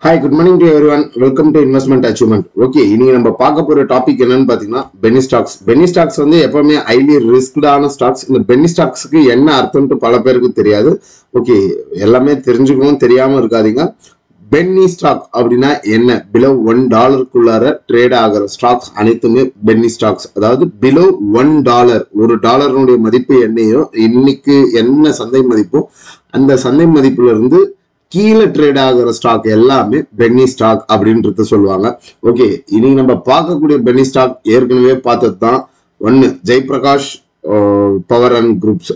Hi, good morning to everyone. Welcome to Investment Achievement. Okay, இன்னைக்கு நம்ம பார்க்க போற டாபிக் என்னன்னு பாத்தீங்கன்னா பெனி ஸ்டாக்ஸ். பெனி ஸ்டாக்ஸ் வந்து எப்பவுமே ஹைலி ரிஸ்க்டான ஸ்டாக்ஸ். இந்த பெனி ஸ்டாக்ஸ்க்கு என்ன அர்த்தம்னு பல பேருக்கு தெரியாது. ஓகே, எல்லாமே தெரிஞ்சுக்கணும், தெரியாம இருக்காதீங்க. பென்னி ஸ்டாக் அப்படின்னா என்ன? பிலோ $1 ட்ரேட் ஆகிற ஸ்டாக்ஸ் அனைத்துமே பென்னி ஸ்டாக்ஸ். அதாவது பிலோ $1, $1 மதிப்பு என்னையோ இன்னைக்கு என்ன சந்தை மதிப்போ அந்த சந்தை மதிப்புல இருந்து கீழே ட்ரேட் ஆகிற ஸ்டாக் எல்லாமே பென்னி ஸ்டாக் அப்படின்றது சொல்லுவாங்க. ஓகே, இனி நம்ம பார்க்கக்கூடிய பென்னி ஸ்டாக் ஏற்கனவே பார்த்தது தான். ஒன்னு ஜெயபிரகாஷ் பவர் அண்ட் குரூப்ஸ்.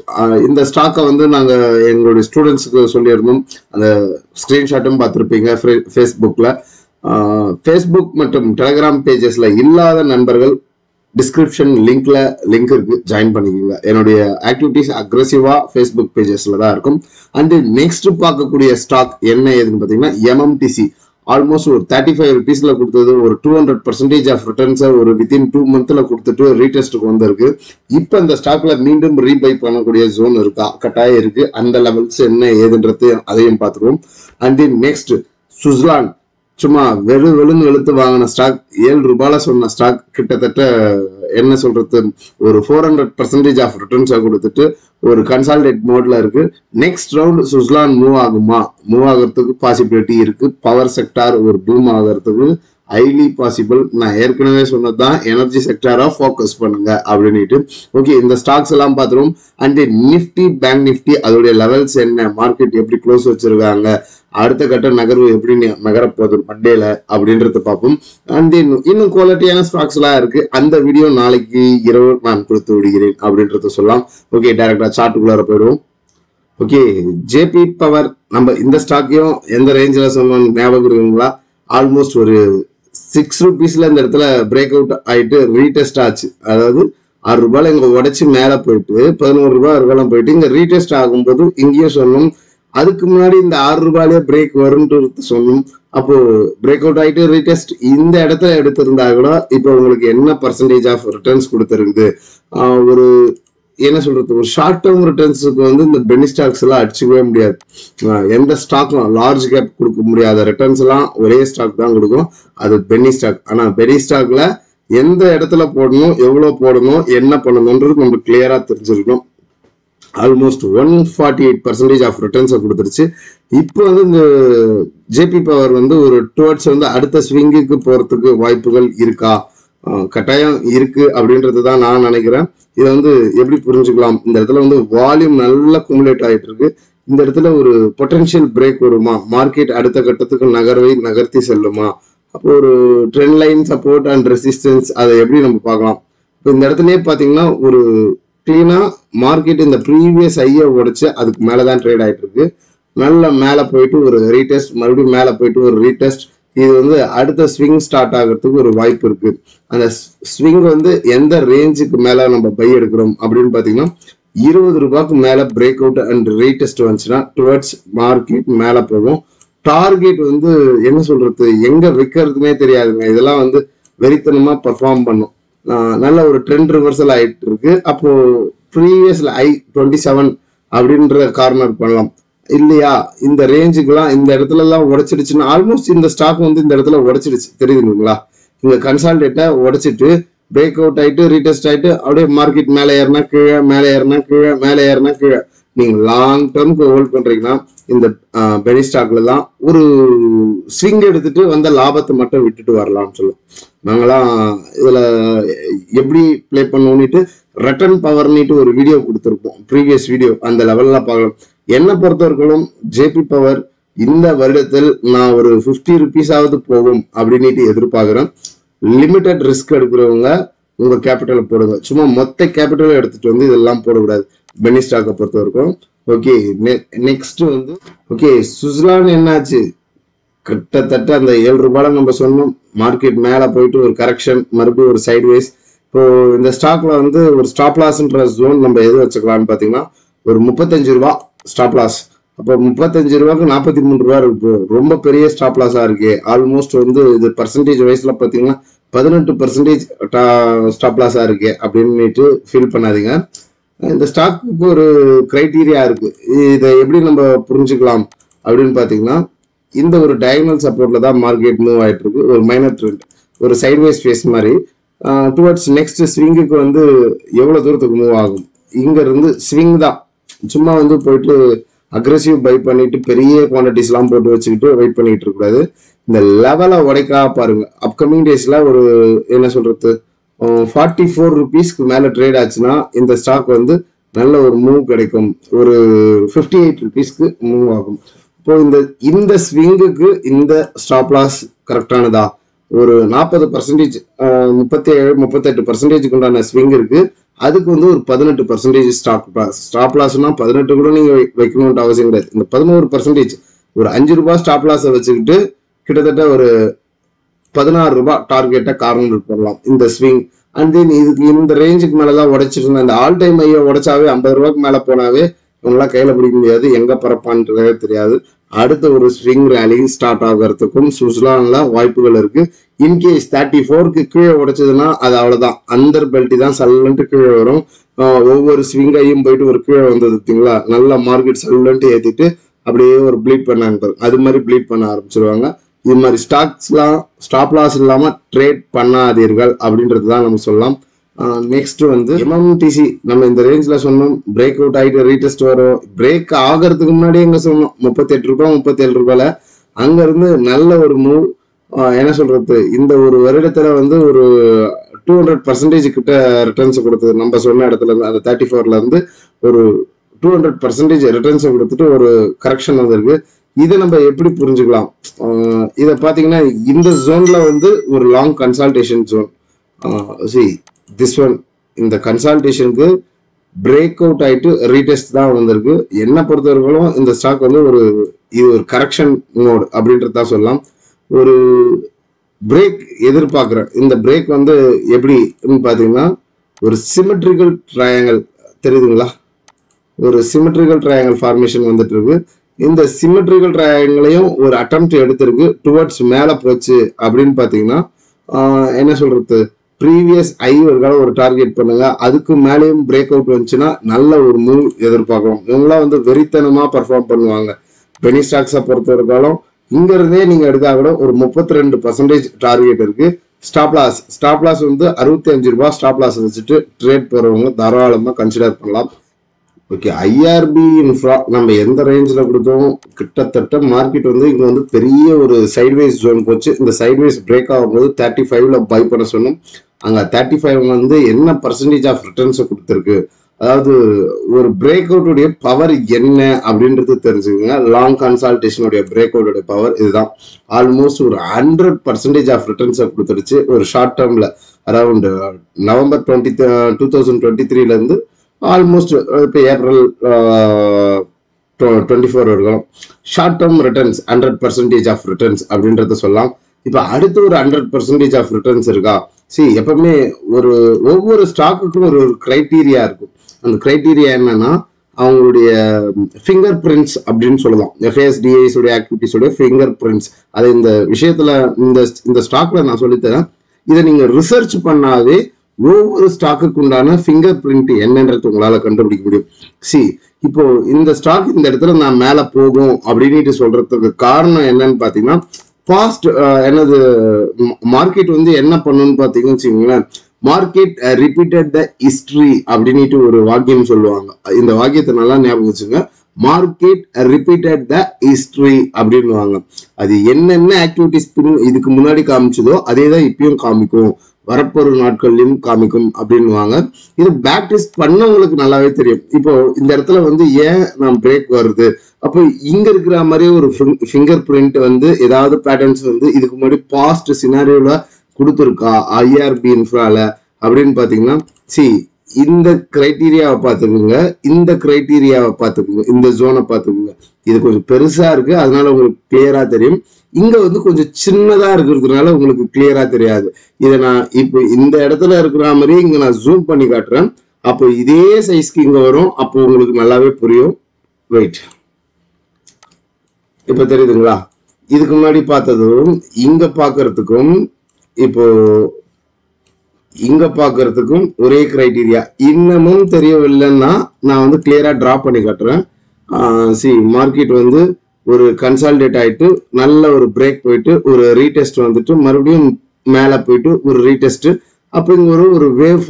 இந்த ஸ்டாக்கை வந்து நாங்கள் எங்களுடைய ஸ்டூடெண்ட்ஸுக்கு சொல்லியிருந்தோம். அந்த ஸ்கிரீன்ஷாட்டும் பார்த்துருப்பீங்க ஃபேஸ்புக்கில். ஃபேஸ்புக் மற்றும் டெலிகிராம் பேஜஸ்ல இல்லாத நண்பர்கள் டிஸ்கிரிப்ஷன் லிங்க் இருக்கு, ஜாயின் பண்ணிக்கோங்க. என்னுடைய ஆக்டிவிட்டிஸ் அக்ரெசிவா ஃபேஸ்புக் பேஜஸ்ல தான் இருக்கும். அண்ட் நெக்ஸ்ட் பார்க்கக்கூடிய ஸ்டாக் என்ன ஏதுன்னு பார்த்தீங்கன்னா எம்எம்டிசி. ஆல்மோஸ்ட் ஒரு 35 rupeesல கொடுத்தது, ஒரு 200% ஆஃப் ரிட்டர்ன்ஸை ஒரு வித்தின் 2 monthsல கொடுத்துட்டு ரீடெஸ்ட்டுக்கு வந்திருக்கு. இப்போ இந்த ஸ்டாக்ல மீண்டும் ரீபை பண்ணக்கூடிய ஜோன் இருக்கா? கட்டாயம் இருக்கு. அந்த லெவல்ஸ் என்ன ஏதுன்றது அதையும் பார்த்துருவோம். And next Suzlon. சும்மா வெளுன்னு வெளுத்து வாங்கின ஸ்டாக், $7 சொன்ன ஸ்டாக் கிட்டத்தட்ட என்ன சொல்றது, ஒரு 400% ஆஃப் ரிட்டர்ன்ஸை கொடுத்துட்டு ஒரு கன்சால்டேட் மோட்ல இருக்கு. நெக்ஸ்ட் ரவுண்ட் சுஸ்லான் மூவ் ஆகுமா? மூவ் ஆகிறதுக்கு பாசிபிலிட்டி இருக்கு. பவர் செக்டார் ஒரு பூம் ஆகிறதுக்கு ஹைலி பாசிபிள். நான் ஏற்கனவே சொன்னதுதான், எனர்ஜி செக்டாரா ஃபோக்கஸ் பண்ணுங்க அப்படின்ட்டு. ஓகே, இந்த ஸ்டாக்ஸ் எல்லாம் பார்த்துருவோம். அண்ட் நிஃப்டி, பேங்க் நிஃப்டி, அதோடைய லெவல்ஸ் என்ன, மார்க்கெட் எப்படி க்ளோஸ் வச்சிருக்காங்க, அடுத்த கட்ட நகர்வு எப்படி நகரப்போகுது மண்டேல அப்படின்றத பார்ப்போம். அண்ட் இன்னும் குவாலிட்டியான ஸ்டாக்ஸ் எல்லாம் இருக்கு. அந்த வீடியோ நாளைக்கு இரவு நான் கொடுத்து விடுகிறேன் அப்படின்றத சொல்லலாம். ஓகே, டைரக்டா சார்ட்டுக்குள்ளார போயிடுவோம். Okay, JP power. நம்ம இந்த ஸ்டாக்கையும் எந்த ரேஞ்சில சொல்லணும் ஞாபகம் இருக்குங்களா? ஆல்மோஸ்ட் ஒரு 6 rupeesல இந்த இடத்துல பிரேக் அவுட் ஆயிட்டு ரீடெஸ்ட் ஆச்சு. அதாவது $6 இங்க உடைச்சு மேல போயிட்டு $11 போயிட்டு இங்க ரீடெஸ்ட் ஆகும்போது இங்கேயும் சொல்லணும். அதுக்கு முன்னாடி இந்த $6 பிரேக் வரும்ன்றது சொன்னோம். அப்போ பிரேக் அவுட் ஆயிட்டு ரீடெஸ்ட் இந்த இடத்துல எடுத்திருந்தா கூட இப்போ உங்களுக்கு என்ன பர்சன்டேஜ் ஆஃப் ரிட்டர்ன்ஸ் கொடுத்துருக்குது? ஒரு என்ன சொல்றது, ஒரு ஷார்ட் டேர்ம் ரிட்டர்ன்ஸுக்கு வந்து இந்த பென்னி ஸ்டாக்ஸ் எல்லாம் அடிச்சுக்கவே முடியாது. எந்த ஸ்டாக்லாம் லார்ஜ் கேப் கொடுக்க முடியாத ரிட்டர்ன்ஸ் எல்லாம் ஒரே ஸ்டாக் தான் கொடுக்கும், அது பென்னி ஸ்டாக். ஆனா பென்னி ஸ்டாக்ல எந்த இடத்துல போடணும், எவ்வளவு போடணும், என்ன பண்ணணும்ன்றது நம்ம கிளியரா தெரிஞ்சிருக்கணும். ஆல்மோஸ்ட் 148% ஆஃப் ரிட்டர்ன்ஸை கொடுத்துருச்சு. இப்போ வந்து இந்த ஜேபி பவர் வந்து ஒரு டுவர்ட்ஸ் வந்து அடுத்த ஸ்விங்குக்கு போறதுக்கு வாய்ப்புகள் இருக்கா? கட்டாயம் இருக்கு அப்படின்றது தான் நான் நினைக்கிறேன். இதை வந்து எப்படி புரிஞ்சுக்கலாம்? இந்த இடத்துல வந்து வால்யூம் நல்லா குமுலேட் ஆயிட்டு இருக்கு. இந்த இடத்துல ஒரு பொட்டன்ஷியல் பிரேக் வருமா? மார்க்கெட் அடுத்த கட்டத்துக்கு நகர்த்தி செல்லுமா? அப்போ ஒரு trend line support and resistance அதை எப்படி நம்ம பார்க்கலாம்? இப்போ இந்த இடத்துலயே பாத்தீங்கன்னா ஒரு கிளீனா மார்க்கெட் இந்த ப்ரீவியஸ் ஐயை உடைச்சு அதுக்கு மேலதான் ட்ரேட் ஆயிட்டு இருக்கு. நல்ல மேல போயிட்டு ஒரு ரீடெஸ்ட், மறுபடியும் மேல போயிட்டு ஒரு ரீடெஸ்ட். இது வந்து அடுத்த ஸ்விங் ஸ்டார்ட் ஆகிறதுக்கு ஒரு வாய்ப்பு இருக்கு. அந்த ஸ்விங் வந்து எந்த ரேஞ்சுக்கு மேல நம்ம பை எடுக்கிறோம் அப்படின்னு பாத்தீங்கன்னா $20 மேல பிரேக் அவுட் அண்ட் ரீடெஸ்ட் வந்துச்சுன்னா டுவர்ட்ஸ் மார்க்கெட் மேல போகும். டார்கெட் வந்து என்ன சொல்றது, எங்க வைக்கிறதுனே தெரியாதுங்க. இதெல்லாம் வந்து வெறித்தனமா பர்ஃபார்ம் பண்ணும். நல்ல ஒரு ட்ரெண்ட் ரிவர்சல் ஆயிட்டு இருக்கு. அப்போ ப்ரீவியஸ்ல I27 அப்படின்ற கார்னர் பண்ணலாம் இல்லையா? இந்த ரேஞ்சுக்கெல்லாம் இந்த இடத்துல எல்லாம் உடைச்சிடுச்சுன்னா ஆல்மோஸ்ட் இந்த ஸ்டாக் வந்து இந்த இடத்துல உடைச்சிடுச்சு, தெரியுதுங்களா? இங்க கன்சால்டேட்டை உடைச்சிட்டு பிரேக் அவுட் ஆயிட்டு ரீடெஸ்ட் ஆயிட்டு அப்படியே மார்க்கெட் மேலே ஏறினா கீழே, மேலே ஏறினா கீழே, மேலே ஏறினா கீழே. நீங்க லாங் டேர்ம்க்கு ஹோல்ட் பண்றீங்கன்னா இந்த பெனி ஸ்டாக்ல தான் ஒரு ஸ்விங் எடுத்துட்டு வந்த லாபத்தை மட்டும் விட்டுட்டு வரலாம்னு சொல்லுவோம். நாங்களாம் இதுல எப்படி பிளே பண்ணோம்னுட்டு ரிட்டர்ன் பவர்னிட்டு ஒரு வீடியோ கொடுத்துருப்போம், ப்ரீவியஸ் வீடியோ. அந்த லெவல்ல பார்க்கலாம். என்ன பொறுத்தவரைக்கும் ஜேபி பவர் இந்த வருடத்தில் நான் ஒரு 50 rupeesஆவது போகும் அப்படின்ட்டு எதிர்பார்க்கிறேன். லிமிட்டட் ரிஸ்க் எடுக்கிறவங்க உங்க கேபிட்டலை போடுங்க. சும்மா மொத்த கேபிட்டலை எடுத்துட்டு வந்து இதெல்லாம் போடக்கூடாது பென்னி ஸ்டாக்கை பொறுத்த வரைக்கும். ஓகே, நெக்ஸ்ட் வந்து ஓகே சுஸ்லான் என்னாச்சு? கிட்டத்தட்ட அந்த $7 நம்ம சொன்னோம். மார்க்கெட் மேல போயிட்டு ஒரு கரெக்ஷன், மறுபடியும் ஒரு சைட்வேஸ். இப்போ இந்த ஸ்டாக்ல வந்து ஒரு ஸ்டாப் லாஸ்ன்ற ஜோன் நம்ம எது வச்சுக்கலாம்னு பாத்தீங்கன்னா ஒரு $35 ஸ்டாப் லாஸ். அப்போ $35க்கு $43 இருக்கு. ரொம்ப பெரிய ஸ்டாப் லாஸா இருக்கு. ஆல்மோஸ்ட் வந்து இது பர்சன்டேஜ் வைஸ்ல பாத்தீங்கன்னா 18% ஸ்டாப் லாஸா இருக்கு அப்படின்னு ஃபீல் பண்ணாதீங்க. இந்த ஸ்டாக்கு ஒரு கிரைட்டீரியா இருக்கு. இதை எப்படி நம்ம புரிஞ்சுக்கலாம் அப்படின்னு பாத்தீங்கன்னா இந்த ஒரு டயகனல் சப்போர்ட்ல தான் மார்க்கெட் மூவ் ஆயிட்டு இருக்கு. ஒரு மைனர் ட்ரெண்ட், ஒரு சைட்வேஸ் ஃபேஸ் மாதிரி டுவர்ட்ஸ் நெக்ஸ்ட் ஸ்விங்குக்கு வந்து எவ்வளவு தூரத்துக்கு மூவ் ஆகும். இங்க இருந்து ஸ்விங் தான், சும்மா வந்து போயிட்டு அக்ரெசிவ் பை பண்ணிட்டு பெரிய குவான்டிட்டிஸ் எல்லாம் போட்டு வச்சுக்கிட்டு வெயிட் பண்ணிட்டு இருக்க கூடாது. இந்த லெவலை உடைக்கா பாருங்க. அப்கமிங் டேஸ்ல ஒரு என்ன சொல்றது 44 rupeesக்கு மேல ட்ரேட் ஆச்சுன்னா இந்த ஸ்டாக் வந்து நல்ல ஒரு மூவ் கிடைக்கும். ஒரு 58 rupeesக்கு மூவ் ஆகும். இப்போ இந்த ஸ்விங்குக்கு இந்த ஸ்டாப் லாஸ் கரெக்டானதா? ஒரு 40%, 37-38% உண்டான ஸ்விங் இருக்கு. அதுக்கு வந்து ஒரு 18% ஸ்டாப் லாஸ்னா 18 கூட நீங்க வைக்கணும்னு அவசியம் கிடையாது. இந்த 11% ஒரு 5 ரூபாய் ஸ்டாப் லாஸை வச்சுக்கிட்டு கிட்டத்தட்ட ஒரு 16 ரூபாய் டார்கெட்டை கார்னர் பண்ணலாம் இந்த ஸ்விங். அண்ட் தென் இதுக்கு இந்த ரேஞ்சுக்கு மேலதான் உடைச்சிட்டு இருந்தேன். இந்த ஆல் டைம் ஐயோ உடைச்சாவே 50 ரூபாய்க்கு மேல போனாவே இவங்களாம் கையில பிடிக்க முடியாது, எங்க பரப்பான்றதே தெரியாது. அடுத்த ஒரு ஸ்விங் ரேலி ஸ்டார்ட் ஆகிறதுக்கும் சுஸ்லான்ல வாய்ப்புகள் இருக்கு. இன்கேஸ் 34க்கு கீழே உடைச்சதுன்னா அது அவ்வளவுதான், அந்தர் பெல்ட்டி தான் சல்லுன்ட்டு கீழே வரும். ஒவ்வொரு ஸ்விங்கையும் போயிட்டு ஒரு கீழே வந்தது பார்த்தீங்களா, நல்ல மார்க்கெட் சல்லுன்ட்டு ஏத்திட்டு அப்படியே ஒரு ப்ளீட் பண்ணாங்க, அது மாதிரி ப்ளீட் பண்ண ஆரம்பிச்சிருவாங்க. இது மாதிரி ஸ்டாக்ஸ்லாம் ஸ்டாப் லாஸ் இல்லாம ட்ரேட் பண்ணாதீர்கள் அப்படின்றது தான் நம்ம சொல்லலாம். நெக்ஸ்ட் வந்து எம்எம்டிசி நம்ம இந்த ரேஞ்ச்ல சொன்னோம், பிரேக் அவுட் ஆயிட்டு ரீடெஸ்ட் வரும். பிரேக் ஆகிறதுக்கு முன்னாடி எங்க சொன்னோம் 38 ரூபாய் 37 ரூபாயில அங்க இருந்து நல்ல ஒரு மூவ். என்ன சொல்றது, இந்த ஒரு வருடத்துல வந்து ஒரு 200% கிட்ட ரிட்டர்ன்ஸ் கொடுத்தது. நம்ம சொன்ன இடத்துல இருந்து அந்த 34ல இருந்து ஒரு 200% ரிட்டர்ன்ஸ் கொடுத்துட்டு ஒரு கரெக்ஷன் வந்திருக்கு. இதை நம்ம எப்படி புரிஞ்சுக்கலாம்? இதை பாத்தீங்கன்னா இந்த ஜோன்ல வந்து ஒரு long consolidation zone. This one இந்த கன்சல்டேஷனுக்கு பிரேக் அவுட் ஆயிட்டு ரீடெஸ்ட் தான் வந்திருக்கு. என்ன பொறுத்தவரைக்கும் இந்த ஸ்டாக் வந்து இது ஒரு கரெக்ஷன் மோட் அப்படின்றது தான் சொல்லலாம். ஒரு பிரேக் எதிர்பார்க்கிறேன். இந்த பிரேக் வந்து எப்படின்னு பாத்தீங்கன்னா ஒரு சிமெட்ரிக்கல் ட்ரையாங்கிள் தெரியுதுங்களா, ஒரு சிமெட்ரிக்கல் ட்ரையாங்கிள் ஃபார்மேஷன் வந்துட்டு இருக்கு. இந்த சிமெட்ரிக்கல் ட்ரையாங்கிளையும் ஒரு அட்டெம்ப்ட் எடுத்திருக்கு, டுவர்ட்ஸ் மேல போச்சு அப்படின்னு பாத்தீங்கன்னா என்ன சொல்றது, ப்ரீவியஸ் ஐவர்களை ஒரு டார்கெட் பண்ணுங்க. அதுக்கு மேலேயும் பிரேக் அவுட் வந்துச்சுன்னா நல்ல ஒரு மூவ் எதிர்பார்க்கலாம். இவங்களாம் வந்து வெறித்தனமா பர்ஃபார்ம் பண்ணுவாங்க. பெனி ஸ்டாக்ஸை பொறுத்த வரைக்கும் இங்க இருந்தே நீங்க எடுத்தா கூட ஒரு 32% டார்கெட் இருக்கு. ஸ்டாப் லாஸ் வந்து 65 ரூபாய் ஸ்டாப் லாஸ் வச்சுட்டு ட்ரேட் போறவங்க தாராளமா கன்சிடர் பண்ணலாம். ஓகே, ஐஆர்பி இன்ஃப்ரா நம்ம எந்த ரேஞ்சில் கொடுத்தோம், கிட்டத்தட்ட மார்க்கெட் வந்து இங்க வந்து பெரிய ஒரு சைட்வேஸ் ஜோன் போச்சு. இந்த சைட்வேஸ் பிரேக் ஆகும்போது 35ல பை பண்ண சொன்னோம். அங்க 35 வந்து என்ன பர்சன்டேஜ் ஆஃப் ரிட்டர்ன்ஸை கொடுத்துருக்கு, அதாவது ஒரு பிரேக் அவுட்டுடைய பவர் என்ன அப்படின்றது தெரிஞ்சுக்கோங்க. லாங் கன்சல்டேஷனுடைய பிரேக் அவுட்டுடைய பவர் இதுதான். ஆல்மோஸ்ட் ஒரு 100% ஆஃப் ரிட்டர்ன்ஸை கொடுத்துருச்சு ஒரு ஷார்ட் டேர்ம்ல. அரௌண்ட் நவம்பர் 2023ல இருந்து ஆல்மோஸ்ட் இப்போ ஏப்ரல் 24 வரைக்கும் short term returns 100% of returns அப்படின்றத சொல்லலாம். இப்போ அடுத்து ஒரு 100% ஆஃப் ரிட்டர்ன்ஸ் இருக்கா? எப்பவுமே ஒவ்வொரு ஸ்டாக்குக்கும் ஒரு கிரைட்டீரியா இருக்கும். அந்த கிரைட்டீரியா என்னன்னா அவங்களுடைய ஃபிங்கர் பிரிண்ட்ஸ் அப்படின்னு சொல்லலாம். FASDIS உடைய ஆக்டிவிட்டிஸ் உடைய ஃபிங்கர் பிரிண்ட்ஸ். அது இந்த விஷயத்துல இந்த ஸ்டாக்ல நான் சொல்லித்தரேன். இதை நீங்க ரிசர்ச் பண்ணாவே ஒவ்வொரு ஸ்டாக்குக்கு உண்டான ஃபிங்கர் பிரிண்ட் என்னன்றது உங்களால கண்டுபிடிக்க முடியும். இப்போ இந்த ஸ்டாக் இந்த இடத்துல நான் மேல போகும் அப்படின்னு சொல்றதுக்கு காரணம் என்னன்னு பாத்தீங்கன்னா, பாஸ்ட் என்னது மார்க்கெட் வந்து என்ன பண்ணுன்னு பாத்தீங்கன்னு வச்சுக்கோங்களேன், மார்க்கெட் ரிப்பீட்டட் த ஹிஸ்டரி அப்படின்ட்டு ஒரு வாக்கியம் சொல்லுவாங்க. இந்த வாக்கியத்தை நல்லா ஞாபகம் வச்சுங்க. மார்க்கெட் ரிப்பீட்டட் த ஹிஸ்டரி அப்படின்னுவாங்க. அது என்னென்ன ஆக்டிவிட்டிஸ் இதுக்கு முன்னாடி காமிச்சதோ அதே தான் இப்பயும் காமிக்கும், வரப்போற நாட்கள்லயும் காமிக்கும் அப்படின்னுவாங்க. இது பேக் டெஸ்ட் பண்ணவங்களுக்கு நல்லாவே தெரியும். இப்போ இந்த இடத்துல வந்து ஏன் நான் பிரேக் வருது, அப்போ இங்க இருக்கிற மாதிரி ஒரு ஃபிங்கர் பிரிண்ட் வந்து ஏதாவது பேட்டர்ன்ஸ் வந்து இதுக்கு முன்னாடி பாஸ்ட் சினாரியோல கொடுத்துருக்கா ஐஆர்பி இன்ஃப்ரால அப்படின்னு பாத்தீங்கன்னா, இந்த கிரைட்டீரியாவை பார்த்துக்குங்க, இந்த கிரைட்டீரியாவை பார்த்துக்குங்க, இந்த ஜோனை பார்த்துக்குங்க. இது கொஞ்சம் பெருசா இருக்கு, அதனால உங்களுக்கு கிளியரா தெரியும். இங்க வந்து கொஞ்சம் சின்னதா இருக்கிறதுனால உங்களுக்கு கிளியரா தெரியாது. இதை நான் இப்போ இந்த இடத்துல இருக்கிற மாதிரி இங்க நான் ஜூம் பண்ணி காட்டுறேன். அப்போ இதே சைஸ்க்கு இங்க வரும், அப்போ உங்களுக்கு நல்லாவே புரியும். வெயிட், இப்ப தெரியுதுங்களா? இதுக்கு முன்னாடி பார்த்ததும் இங்க பாக்குறதுக்கும் இப்போ இங்க பாக்குறதுக்கும் ஒரே கிரைட்டீரியா. இன்னமும் தெரியவில்லைன்னா நான் வந்து கிளியரா டிரா பண்ணி காட்டுறேன். மார்க்கெட் வந்து ஒரு கன்சாலிடேட் ஆயிட்டு நல்ல ஒரு பிரேக் போயிட்டு ஒரு ரீடெஸ்ட் வந்துட்டு மறுபடியும் மேல போயிட்டு ஒரு ரீடெஸ்ட் அப்போ இங்க ஒரு வேவ்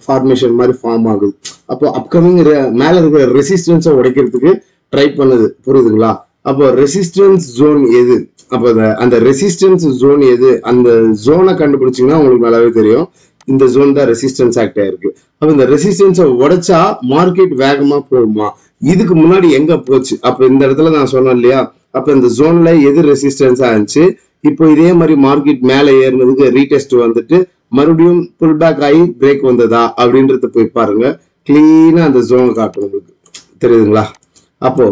ஃபார்மேஷன் மாதிரி ஃபார்ம் ஆகுது. அப்போ அப்கமிங் மேல இருக்கிற ரெசிஸ்டன்ஸை உடைக்கிறதுக்கு ட்ரை பண்ணுது. புரியுதுங்களா? அப்போ ரெசிஸ்டன்ஸ் ஜோன் எது, அப்போ அந்த ரெசிஸ்டன்ஸ் ஜோன் எது, அந்த ஜோனை கண்டுபிடிச்சிங்கன்னா உங்களுக்கு நல்லாவே தெரியும். இந்த ஜோன் தான் ரெசிஸ்டன்ஸ் ஆக்ட் ஆயிருக்கு. அப்ப இந்த ரெசிஸ்டன்ஸை உடைச்சா மார்க்கெட் வேகமா போகுமா? இதுக்கு முன்னாடி எங்க போச்சு? அப்ப இந்த இடத்துல நான் சொன்னேன் இல்லையா, அப்ப இந்த ஜோன்ல எது ரெசிஸ்டன்ஸா இருந்துச்சு, இப்போ இதே மாதிரி மார்க்கெட் மேல ஏறினதுக்கு ரீடெஸ்ட் வந்துட்டு மறுபடியும் புல் பேக் ஆகி பிரேக் வந்ததா அப்படின்றத போய் பாருங்க. கிளீனா அந்த ஜோன் காட்டும் உங்களுக்கு. தெரியுதுங்களா? அப்போ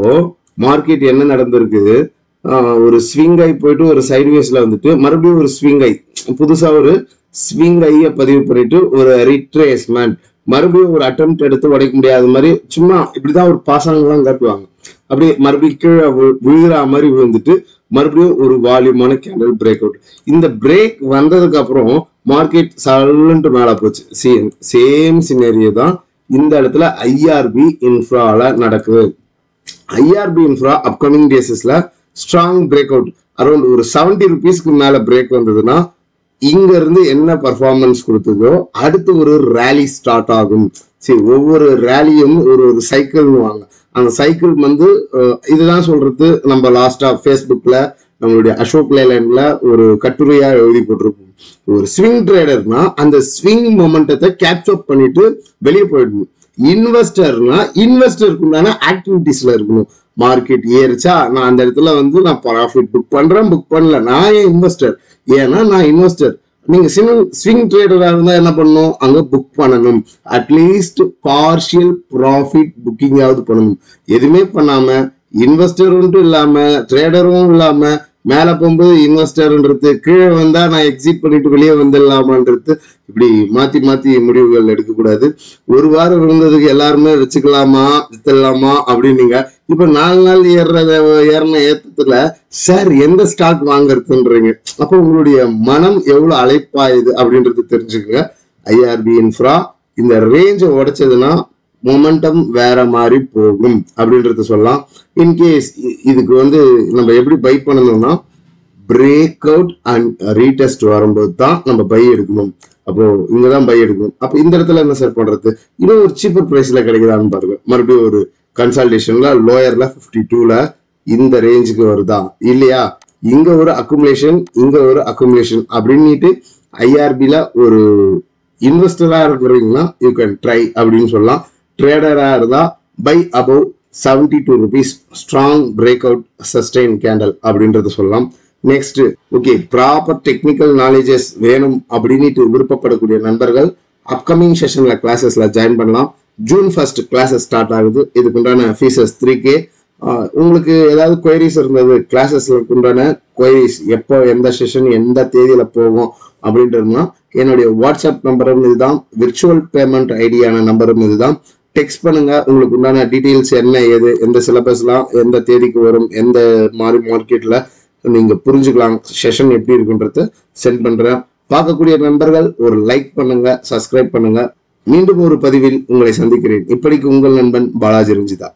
மார்க்கெட் என்ன நடந்திருக்குது, ஒரு ஸ்விங் ஆகி போயிட்டு ஒரு சைட்வேஸ்ல வந்துட்டு மறுபடியும் ஒரு ஸ்விங் ஆகி புதுசா ஒரு ஸ்விங் ஐய பதிவு பண்ணிட்டு ஒரு ரிட்ரேஸ்மெண்ட் மறுபடியும் ஒரு அட்டெம்ப்ட் எடுத்து உடைக்க முடியாத மாதிரி சும்மா இப்படிதான் ஒரு பாசனங்கள்லாம் காட்டுவாங்க. அப்படியே மறுபடியும் கீழே விழுகிற மாதிரி விழுந்துட்டு மறுபடியும் ஒரு வால்யூமான கேண்டல் பிரேக் அவுட். இந்த பிரேக் வந்ததுக்கு அப்புறம் மார்க்கெட் சல்லுன்ட்டு மேல போச்சு. சேம் சினேரியோ தான் இந்த இடத்துல ஐஆர்பி இன்ஃப்ரால நடக்குது. ஐஆர்பி இன்ஃப்ரா அப்கமிங் டேஸஸ்ல ஸ்ட்ராங் பிரேக் அவுட் அரௌண்ட் ஒரு 70 ரூபீஸ்க்கு மேல பிரேக் வந்ததுன்னா இங்க இருந்து என்ன பர்ஃபார்மன்ஸ் கொடுத்ததோ அடுத்து ஒரு ரேலி ஸ்டார்ட் ஆகும். சரி, ஒவ்வொரு ரேலியும் ஒரு சைக்கிள் வாங்க. அந்த சைக்கிள் வந்து இதுதான் சொல்றது. நம்ம லாஸ்டா ஃபேஸ்புக்ல நம்மளுடைய அசோக் லேலண்ட்ல ஒரு கட்டுரையா எழுதி போட்டிருப்போம். ஒரு ஸ்விங் ட்ரேடர்னா அந்த ஸ்விங் மொமெண்டத்தை கேப்சர் பண்ணிட்டு வெளியே போயிடணும். இன்வெஸ்டர்னா இன்வெஸ்டருக்கு உண்டான ஆக்டிவிட்டிஸ்ல இருக்கணும். மார்க்கெட் ஏறிச்சா நான் அந்த இடத்துல வந்து நான் ப்ராஃபிட் புக் பண்றேன், புக் பண்ணல, நான் ஏன் இன்வெஸ்டர்? ஏன்னா நான் இன்வெஸ்டர். நீங்க ஸ்விங் ட்ரேடரா இருந்தா என்ன பண்ணணும்? அங்க புக் பண்ணணும். அட்லீஸ்ட் பார்ஷியல் ப்ராஃபிட் புக்கிங்காவது பண்ணணும். எதுவுமே பண்ணாம இன்வெஸ்டரும் இல்லாம ட்ரேடரும் இல்லாம மேல போகும்போது இன்வெஸ்டர்ன்றது, கீழே வந்தா நான் எக்ஸிட் பண்ணிட்டு வெளியே வந்துடலாமான்றது, இப்படி மாத்தி மாத்தி முடிவுகள் எடுக்கக்கூடாது. ஒரு வாரம் இருந்ததுக்கு எல்லாருமே வச்சுக்கலாமா வித்துடலாமா அப்படின்னீங்க. இப்ப 4 நாள் ஏறின ஏத்தத்துல சார் எந்த ஸ்டாக் வாங்கறதுன்றீங்க. அப்போ உங்களுடைய மனம் எவ்வளவு அழைப்பாயுது அப்படின்றது தெரிஞ்சுக்கங்க. ஐஆர்பி இன்ஃப்ரா இந்த ரேஞ்சை உடைச்சதுன்னா மொமெண்டம் வேற மாதிரி போகும் அப்படின்றது சொல்லலாம். இன்கேஸ் இதுக்கு வந்து நம்ம எப்படி பை பண்ணணும்னா பிரேக் அவுட் அண்ட் ரீடெஸ்ட் வரும்போது தான் நம்ம பை எடுக்கணும். அப்போ இங்கதான் பை எடுக்கணும். அப்போ இந்த இடத்துல என்ன சார் பண்றது? இன்னும் ஒரு சீப்பர் பிரைஸ்ல கிடைக்குதான்னு பாருங்க. மறுபடியும் ஒரு கன்சல்டேஷன்ல லோயர்ல 52ல இந்த ரேஞ்சுக்கு வருதா இல்லையா? இங்க ஒரு அக்குமுலேஷன், இங்க ஒரு அக்குமுலேஷன் அப்படின்னுட்டு ஐஆர்பில ஒரு இன்வெஸ்டரா இருக்கிறீங்கன்னா யூ கேன் ட்ரை அப்படின்னு சொல்லலாம். ட்ரேடரா இருந்தா by above 72 rupees strong break out sustain candle அப்படின்றத சொல்லலாம். Next, okay, proper technical knowledges வேணும் அப்படின்னு விருப்பப்படக்கூடிய நண்பர்கள் அப்கமிங் செஷன்ல கிளாஸஸ்ல ஜாயின் பண்ணலாம். June 1 கிளாஸஸ் ஸ்டார்ட் ஆகுது. இதுக்குண்டான ஃபீஸஸ் 3K. உங்களுக்கு ஏதாவது குவைரிஸ் இருந்தது, கிளாஸஸ்ல உண்டான குவைரிஸ் எப்போ எந்த செஷன் எந்த தேதியில போகும் அப்படின்றதுனா என்னுடைய வாட்ஸ்அப் நம்பரும் இதுதான், விர்ச்சுவல் பேமெண்ட் ஐடியான நம்பரும் இதுதான். டெக்ஸ்ட் பண்ணுங்க. உங்களுக்கு உண்டான டீட்டெயில்ஸ் என்ன ஏது, எந்த சிலபஸ்லாம் எந்த தேதிக்கு வரும், எந்த மாதிரி மார்க்கெட்ல நீங்க புரிஞ்சுக்கலாம், செஷன் எப்படி இருக்குன்றத சென்ட் பண்றேன். பார்க்கக்கூடிய நண்பர்கள் ஒரு லைக் பண்ணுங்க, சப்ஸ்கிரைப் பண்ணுங்க. மீண்டும் ஒரு பதிவில் உங்களை சந்திக்கிறேன். இப்படிக்கு உங்கள் நண்பன் பாலாஜி ரஞ்சிதா.